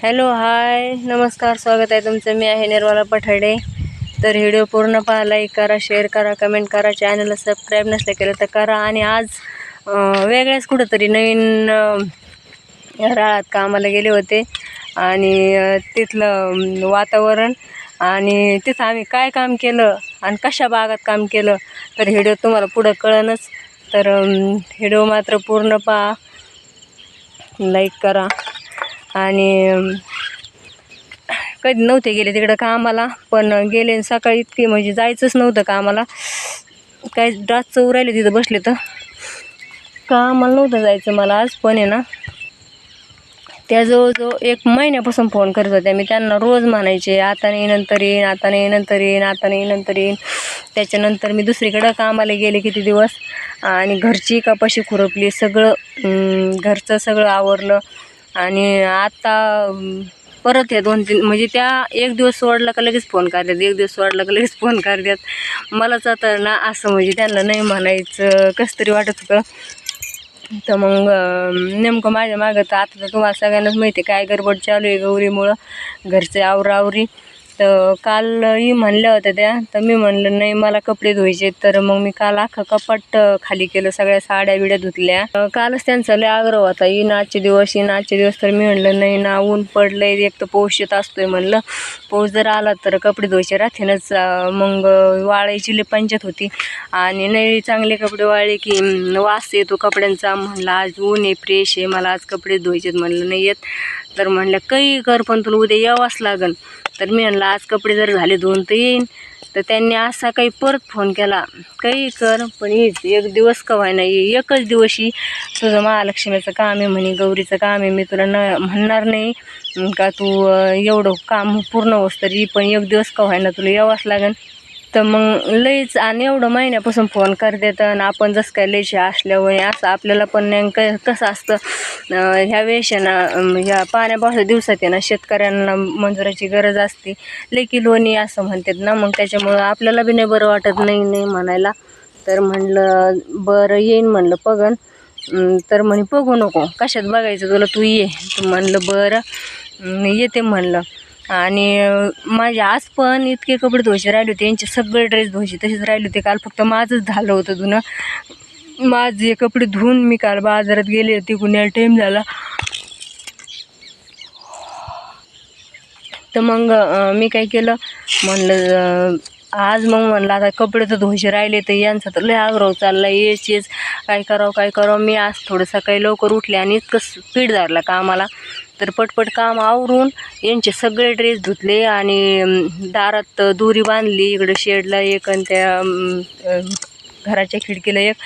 Hello hi नमस्कार, स्वागत आहे तुमचं. मी आहे निर्मला पठाडे. तर व्हिडिओ पूर्ण पहा, लाईक करा, शेअर करा, कमेंट करा, चॅनलला सबस्क्राईब नसलं केलं तर करा. आणि आज वेगळ्याच कुठंतरी नवीन राळात कामाला गेले होते आणि तिथलं वातावरण आणि तिथं आम्ही काय काम केलं आणि कशा बागात काम केलं तर व्हिडिओ तुम्हाला पुढं कळनच. तर व्हिडिओ मात्र पूर्ण पहा, लाईक करा. आणि कधी नव्हते गेले तिकडं कामाला, पण गेले सकाळी इतकी म्हणजे जायचंच नव्हतं कामाला. काय रातचं उरायले तिथं बसले तर कामाला नव्हतं जायचं मला आज. पण आहे ना, त्या जवळजवळ 1 महिन्यापासून फोन करत होत्या. मी त्यांना रोज म्हणायचे आता नाही, नंतर येईन, आता नाही, नंतर येईन, आता नाही, नंतर येईन. त्याच्यानंतर मी दुसरीकडं कामाला गेले किती दिवस आणि घरची कपाशी खुरपली, सगळं घरचं सगळं आवरलं. आणि आता परत हे 2-3 म्हणजे त्या 1 दिवस सोडला का लगेच फोन करतात, 1 दिवस सोडला का लगेच फोन करतात. मलाच आता ना असं म्हणजे त्यांना नाही म्हणायचं कसं तरी वाटत होतं. तर मग नेमकं माझ्या मागं तर आता तर तुम्हाला सगळ्यांनाच माहिती आहे काय गडबड चालू आहे गौरीमुळं, घरचे आवरावरी. तर काल म्हणल्या होत्या त्या, तर मी म्हणलं नाही मला कपडे धुवायचे. तर मग मी काल अख्खं कपाट खाली केलं, सगळ्या साड्या बिड्या धुतल्या. कालच त्यांचा लय आग्रह होता, येईन आजचे दिवस, येईन आजचे दिवस. तर मी म्हणलं नाही ना, ऊन पडलंय, एक तर पाऊस येत असतोय. म्हणलं पाऊस जर आला तर कपडे धुवायचे राहतीनच. मग वाळायची लय पंचायत होती आणि नाही चांगले कपडे वाळले की वास येतो कपड्यांचा. म्हणलं आज ऊन आहे, फ्रेश आहे, मला आज कपडे धुवायचेत. म्हणलं नाही येत. तर म्हणलं काही कर पण तुला उद्या यावंच लागन. तर मी म्हणलं आज कपडे जर झाले धुवून तर येईन. तर त्यांनी आज सकाळी परत फोन केला, काही कर पण येईच, 1 दिवस का व्हायना ये, एकच दिवशी तुझं महालक्ष्मीचं काम आहे म्हणे, गौरीचं काम आहे. मी तुला म्हणणार नाही का तू एवढं काम पूर्ण होस तरी, पण 1 दिवस का व्हायना तुला यावंच लागेल. तर मग लईच आणि एवढं महिन्यापासून फोन करतात आणि आपण जसं काय लयचे असल्यावर असं आपल्याला पण नेमकं कसं असतं. ह्या वेळेस ना, ह्या पाण्यापावसाच्या दिवसात आहे ना, शेतकऱ्यांना मजुराची गरज असते, लेकी लोणी असं म्हणतात ना. मग त्याच्यामुळं आपल्याला बी नाही बरं वाटत नाही नाही म्हणायला. तर म्हणलं बरं येईन म्हणलं बघन. तर म्हणे बघू नको, कशात बघायचं तुला, तू ये. तर म्हणलं बरं येते म्हणलं. आणि माझे आज पण इतके कपडे धुवायचे राहिले होते, यांचे सगळे ड्रेस धुवायचे तसेच राहिले होते. काल फक्त माझंच झालं होतं धुणं. माझे कपडे धुवून मी काल बाजारात गेले होते, कुणाला टाईम झाला. तर मग मी काय केलं, म्हणलं आज मग म्हणलं आता कपडे तर धुवायचे राहिले, तर यांचा तर लय आग्रह चालला येच काय करावं. मी आज थोडं सकाळी लवकर उठले आणि इतकं स्पीड धरला कामाला. तर पटपट काम आवरून यांचे सगळे ड्रेस धुतले आणि दारात दोरी बांधली, इकडं शेडला एक आणि त्या घराच्या खिडकीला एक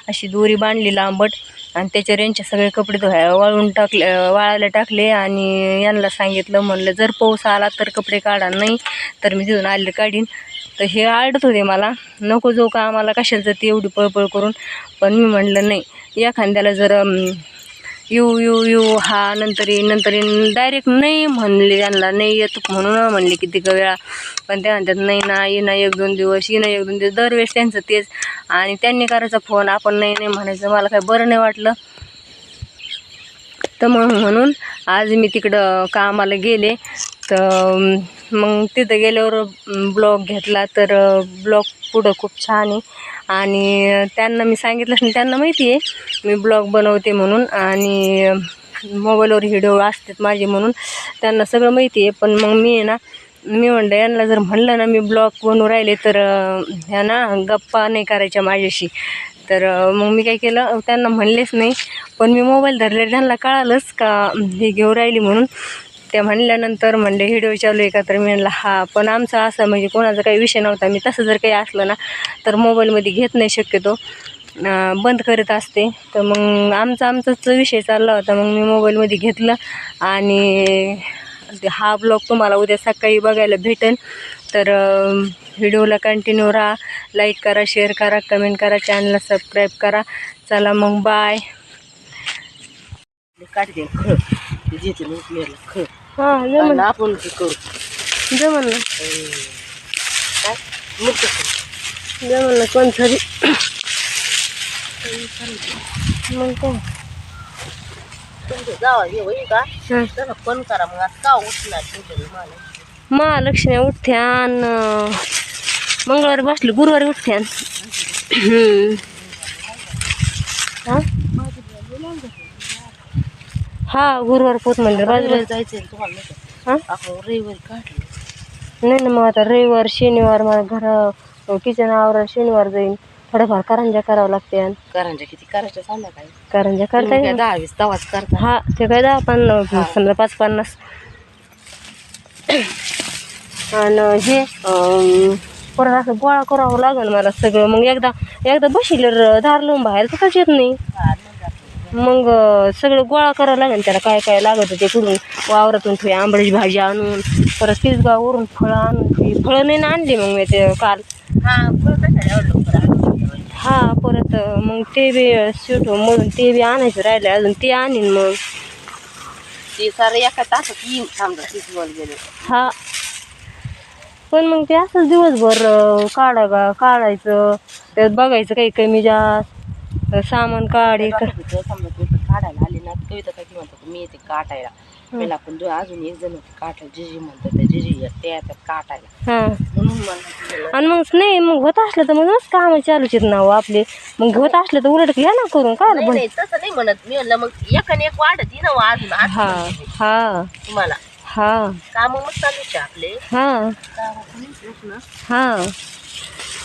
अशी दोरी बांधली लांबट. आणि त्याच्यावर यांचे सगळे कपडे वाळायला टाकले. आणि यांना सांगितलं, म्हणलं जर पाऊस आला तर कपडे काढा, नाही तर मी तिथून आले काढीन. तर हे आडत होते मला, नको जाऊ का आम्हाला कशाला जाते एवढी पळपळ करून. पण मी म्हणलं नाही, एखाद्याला जर येऊ हा नंतर येईन डायरेक्ट नाही म्हणले त्यांना, नाही येत म्हणून म्हणले किती वेळा. पण ते म्हणतात नाही ना, ये ना 1-2 दिवस, ये ना 1-2 दिवस, दरवेळेस त्यांचं तेच. आणि त्यांनी करायचा फोन, आपण नाही म्हणायचं. मला काय बरं नाही वाटलं. तर म्हणून आज मी तिकडं कामाला गेले. तर मग तिथं गेल्यावर ब्लॉग घेतला. तर ब्लॉग पुढं खूप छान आहे आणि त्यांना मी सांगितलंच नाही, त्यांना माहिती आहे मी ब्लॉग बनवते म्हणून आणि मोबाईलवर व्हिडिओ असतात माझे म्हणून त्यांना सगळं माहिती आहे. पण मग मी म्हणलं यांना जर म्हणलं ना मी ब्लॉग बनवून राहिले तर ह्या ना गप्पा नाही करायच्या माझ्याशी. तर मग मी काय केलं, त्यांना म्हणलेच नाही. पण मी मोबाईल धरले, त्यांना कळालंच का हे घेऊन राहिली म्हणून. त्या म्हणल्यानंतर म्हणले व्हिडिओ चालू आहे का, तर मी म्हणलं हा. पण आमचा असा म्हणजे कोणाचा काही विषय नव्हता. मी तसं जर काही असलं ना तर मोबाईलमध्ये घेत नाही शक्यतो, बंद करत असते. तर मग आमचाच विषय चालला होता. मग मी मोबाईलमध्ये घेतलं आणि हा ब्लॉग तुम्हाला उद्या सकाळी बघायला भेटेल. तर व्हिडिओला कंटिन्यू राहा, लाईक करा, शेअर करा, कमेंट करा, चॅनलला सबस्क्राईब करा. चला मग बाय. काढते खळ जेते खळ हां जमन आपण करू जमन ना, काय मुक्त जमन ना कोणतरी मग काय. तुमचं जावा हे होईल का हं. तसं पण करा मग आज का उठणार तुमच्या मला महालक्ष्मी उठ्यान मंगळवारी बसली गुरुवारी उठ्यान हा हा गुरुवार पोत मंदिर बाजूला रविवारी जायचंय ना तुम्हाला नाही का? हा आपण रविवारी काढलं नाही ना मग आता रविवार शनिवार मला घर किचन आवरा शनिवार जाईन थोड्याफार करंज्या करावं लागते करांच्या किती करायच्या सांगा काय करंज्या करता तुम्ही काय येईल 10-20 तवाच करता हा ते काय 10 समजा 5-50 आणि हे परत असं गोळा करावं लागेल मला सगळं मग एकदा बशील धार लावून बाहेर सुद्धा येत नाही मग सगळं गोळा करावं लागेल त्याला काय काय लागत ते कुठून वावरातून ठेवी आंबड्याची भाजी आणून परत तिसगाववरून फळं आणून ठेवी फळं नाही ना आणली मग मी ते काल हा परत मग ते बी स्वीट मधून ते बी आणायचं राहिलं अजून ते आणीन मग ते सारं एका तासात येईन समजा शिजवायला गेलं हा पण मग ते असंच दिवसभर काढायचं त्यात बघायचं काही कमी जास्त सामान काढे समजा पेपर काढायला आले ना कविता काय म्हणतात मी येते काटायला पहिला आपण अजून एक जण होते काटायला जिजी म्हणतात त्या जिजी ते येतात काटायला हा म्हणून मला आणि मग नाही मग होत असलं तर मग काम चालूच आहेत ना हो आपले मग होत असलं तर उलट घ्या ना करून काय नाही नाही तसं नाही म्हणत मी म्हणलं मग एकाने एक वाढत ना हो अजून आज हा हा तुम्हाला हा काम मग चालूच आहे आपले हा प्रश्न हा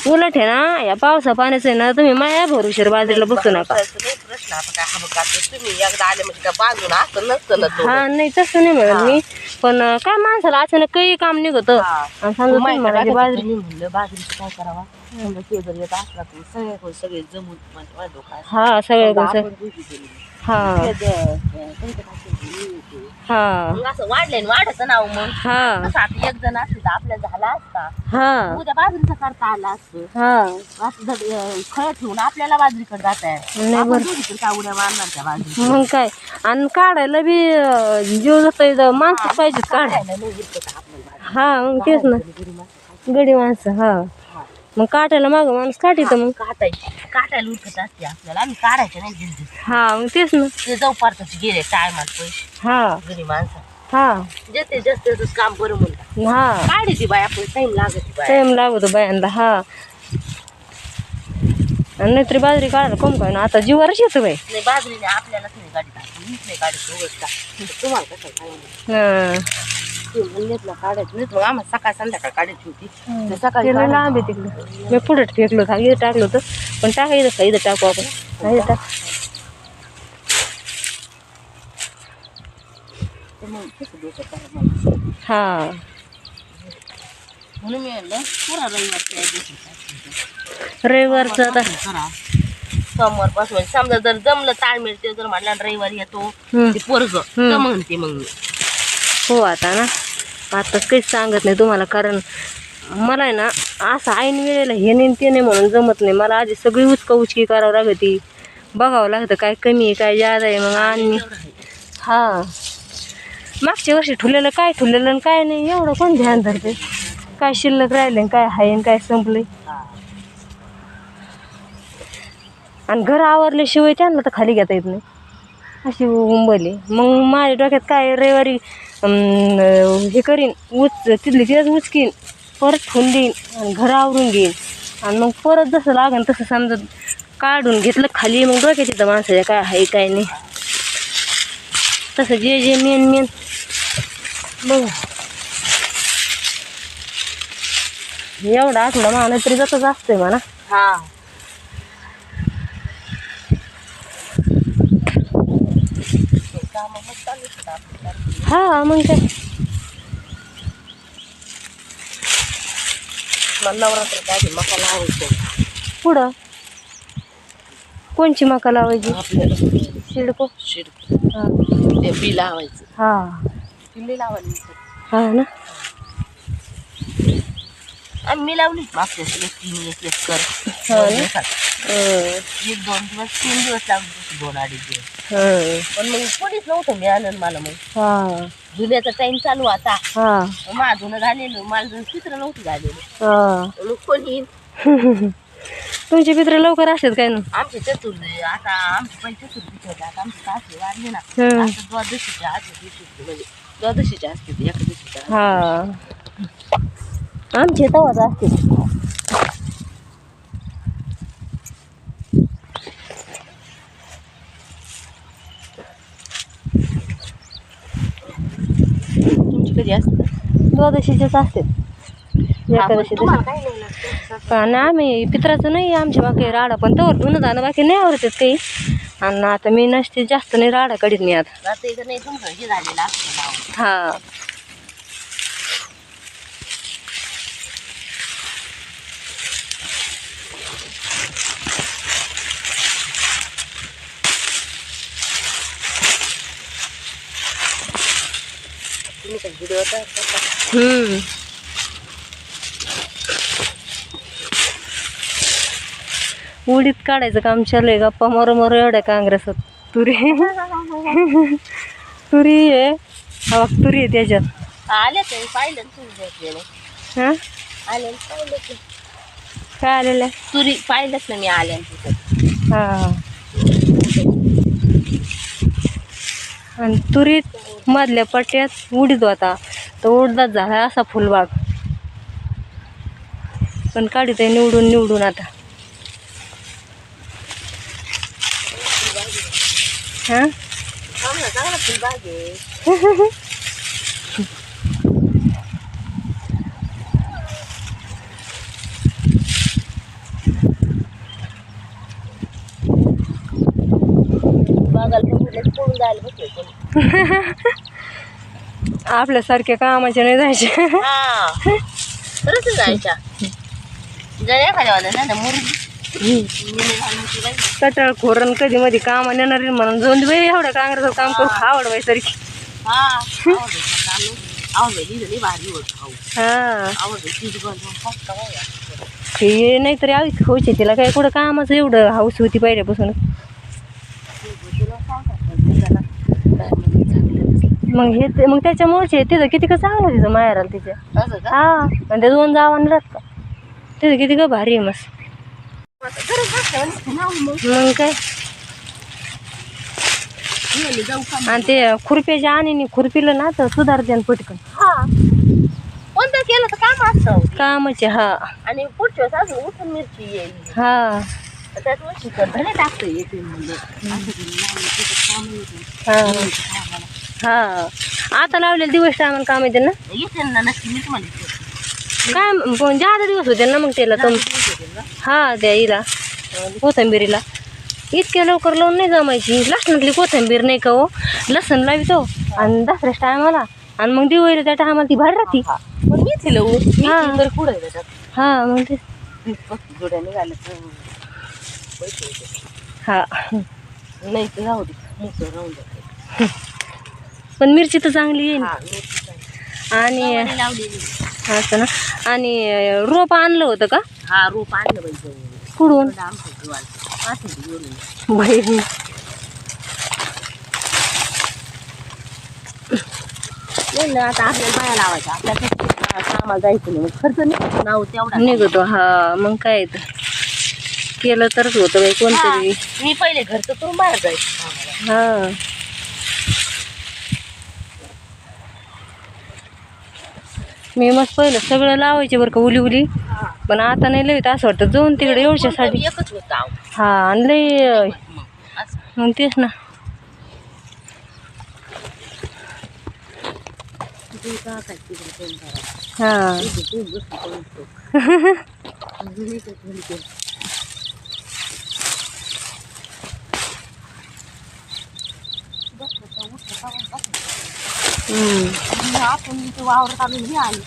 उलट आहे ना या पावसा पाण्याचं आहे ना तुम्ही माया भरुशर बाजरीला बसू नका नाही प्रश्न आता काय हवं का तुम्ही एकदा आले म्हणजे काय बाजून असं नसतं ना तो हा नाही तसं नाही म्हणत मी पण काय माणसाला अचानक काही काम निघत आणि समजा तुम्ही म्हणा की बाजरी मी म्हणलं बाजरीचं काय करावा समजा ते जर येत असला तर सगळे जमून माझ्या डोका हा सगळं कसं आपण दोघी जणी. हा त्यांचं काय ते हा मग असं वाढलंय वाढत ना हो मग हा कसं आता एक जण असले तर आपल्या झाला असता हा उद्या बाजरीचं करता आला असतं हा असं खळ ठेवून आपल्याला बाजरीकडे जात नाही आहे बरं. दोघी काय उड्या मारणार त्या बाजरी मग काय आणि काढायला बी जीव जात माणसं पाहिजेत काढायला नाही येत का आपल्याला हा मग तेच ना गडी माणसं हा मग काटायला माग माणूस काढीत मग काटायला उठत असते आपल्याला आम्ही काढायचे नाही दिल हा मग तेच ना ते जाऊ पारतच गेले टायमात पैसे हा घरी माणसं हा जास्तीत जास्त काम बरं म्हणतात हा काढायची बाय आपण टाइम लागत बाय टाइम लागतो बायांना हा आणि नाहीतरी बाजरी काढायला कोण काय ना आता जीवारच येतं बाई नाही बाजरीने आपल्यालाच नाही गाडी टाकली मीच नाही गाडी उगत का तुम्हाला कसं काय हा ते म्हणलेत ना काढायचं नाही मग आम्हाला सकाळ संध्याकाळ काढायची होती तर सकाळी त्याला लांब आहे तिकडं मी पुढे फेकलो होतं इथं टाकलं होतं पण टाकायचं इथं टाकू आपण इथं टाक ते मग कसं डोकं करा मला हा म्हणून मी म्हणलं पुरा रविवारचं आता करा सोमवारपासून समजा जर जमलं ताळमेळ ते जर म्हटलं रविवारी येतो ते पोरग तर म्हणते मग मी हो आता ना आताच काहीच सांगत नाही तुम्हाला कारण मला आहे ना असं ऐन वेळेला हे नाही ते नाही म्हणून जमत नाही मला आधी सगळी उचकी करावं लागते बघावं लागतं काय कमी आहे काय जादा आहे मग आणि हा मागच्या वर्षी ठुलेलं आणि काय नाही एवढं कोण ध्यान धरते काय शिल्लक राहिले काय आहे आणि काय संपले आणि घर आवरल्याशिवाय त्यांना तर खाली घेता येत नाही अशी मुंबईली मग माझ्या डोक्यात काय रविवारी हे करीन तिथली तिथंच उचकीन परत ठेवून देईन आणि घर आवरून घेईन आणि मग परत जसं लागेल तसं समजा काढून घेतलं खाली मग डोक्यात येतं माणसाच्या काय आहे काय नाही तसं जे मेन बघ एवढा आठवडा माना तरी जातच असतंय म्हणा हा हा मग काय मला नवरात्र काय मका लावायचं पुढं कोणची मका लावायची आपल्याला शिडको शिड हा ते बी लावायचं हा पिल्ली लावायची हा ना आणि मी लावली मागच्या 3 एक कर हा ना? 1-2 दिवस 3 दिवस लावली 2-2.5 दिवस पण मग कोणीच नव्हतं मिळालं मला मग हा जुन्याचा टाइम चालू आता हा माझं झालेलं मला चित्र नव्हतं झालेलं हा मग कोणी तुमचे पित्र लवकर असतात काय ना? आमचे चतुर्थ आता आमचे पहिले चतुर्थीचे होते, आता आमचे सासरे वाढले ना, हम्म. आता द्वादशीच्या आधी दिवशी म्हणजे द्वादशीच्या असते एका दिवशीच्या हा आमचे तवाच असते. तुमची कधी असते? द्वादशीचेच असते. एकादशी तुम्हाला काही नाही लागतं. आणि आम्ही पित्राचं नाही आमच्या बाकी राडा, पण तवर धुणं जाणं बाकी नाही आवडतात काही. आणि आता मी नसते जास्त नाही राडा काढीत नाही आता. आता इथं नाही तुमचं हे झालेलं असतं नाव. हा तुम्ही काही व्हिडिओ तयार करता? हम्म. उडीत काढायचं काम चालू आहे. गप्पा मोर मोर एवढ्या काँग्रेसात तुरी तुरी आहे. हा बघ, तुरी आहे त्याच्यात. आले ते पाहिलं तुम्ही भेटलेलं. हा आले पाहिलं की काय आलेलं आहे? तुरी पाहिलंच ना मी आल्या तिथं. हा आणि तुरीत मधल्या पट्ट्यात उडीत होता, तर उडदात झाला असा फुलबाग. पण काढीत आहे निवडून निवडून आता. हा चांगला फुलबाग आहे. बागाला पळून जायला बसले कोणी. आपल्यासारख्या कामाचे नाही जायचे. खरंच जायच्या जर एखाद्या वाला ना मुरगी कटाळ खोरण कधी मध्ये काम नेणार म्हणून जाऊन बाई एवढ्या काँग्रेसचं काम करून आवडवाय सारखी. भारी होत हा आवड हे नाहीतरी आवीच खाऊचे, तिला काय कुठं कामाचं एवढं हाऊस होती पहिल्यापासून. मग त्याच्यामुळेच तिथं किती का चांगलं तिथं माहेराला तिच्या. हा आणि त्या 2 जावांनी राहत का तिथं किती का भारी आहे मस्त. मग काय आणि ते खुरप्याच्या आणि खुरपीलं ना तर सुधारते आणि पटकन. कोणतं केलं तर काम असतं कामाचे. हा आणि पुढच्या वेळेस अजून उठून मिरची येईल. हा त्यात धने टाकतं येते म्हणजे हा आता लावलेले दिवस टायमाला काम येते ना. येते ना नक्की मी तुम्हाला काय पण जादा दिवस होते ना मग त्याला तर. हा त्या हिला कोथिंबिरीला इतक्या लवकर लावून नाही जमायची. लसणातली कोथिंबीर नाही का हो, लसण लावितो आणि दसऱ्याच्या टायमाला आणि मग दिवाळीला त्या टायमाला ती भारी राहते. पण मी तिला हा. पुढे त्याच्यात हा मग ते जोड्या निघाल्या हा नाही तर जाऊ दे मोकळं राहून जाते. पण मिरची तर चांगली येईल. आणि लावलेली असं ना. आणि रोप आणलं होतं का? हा रोप आणलं पाहिजे कुठून? बाई आता आपल्याला बाया लावायच्या आपल्याला कामाला जायचं नाही खर्च नाही नाव तेवढा निघतो. हा मग काय तर केलं तरच होतं बाई कोणतरी. मी पहिले घरचं करून बाहेर जायचं. हा मी मस्त पहिलं सगळं लावायचे बरं का उली उली, पण आता नाही लई असं वाटतं जाऊन तिकडे एवढ्यासाठी. एकच होता हा आणि लई मग तेच ना. हा आपण वावरात आणून आली.